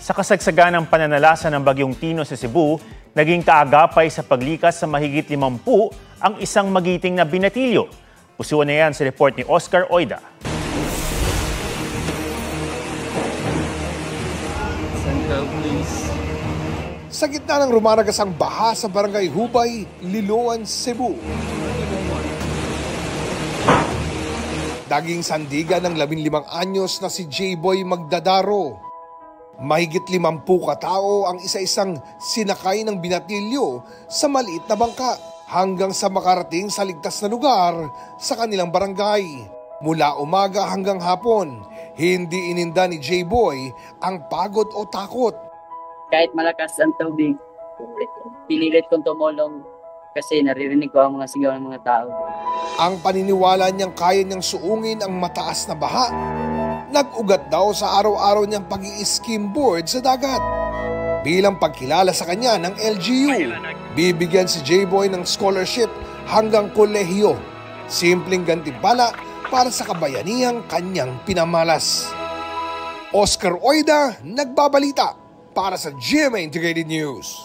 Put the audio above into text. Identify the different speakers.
Speaker 1: Sa kasagsagan ng pananalasa ng Bagyong Tino sa Cebu, naging kaagapay sa paglikas sa mahigit 50 ang isang magiting na binatilyo. Pusuan na yan sa report ni Oscar Oida.
Speaker 2: Sa gitna ng rumaragasang baha sa Barangay Hubay, Liloan, Cebu. Daging sandigan ng 15 anyos na si J-Boy Magdadaro. Mahigit 50 katao ang isa-isang sinakay ng binatilyo sa maliit na bangka hanggang sa makarating sa ligtas na lugar sa kanilang barangay. Mula umaga hanggang hapon, hindi ininda ni J-Boy ang pagod o takot.
Speaker 3: Kahit malakas ang tubig, pinilit kong tumulong kasi naririnig ko ang mga sigaw ng mga tao.
Speaker 2: Ang paniniwala niyang kaya niyang suungin ang mataas na baha, nag-ugat daw sa araw-araw niyang pag-i-skimboard sa dagat. Bilang pagkilala sa kanya ng LGU, bibigyan si J-Boy ng scholarship hanggang kolehiyo. Simpleng gantimpala para sa kabayanihang kanyang pinamalas. Oscar Oida, nagbabalita para sa GMA Integrated News.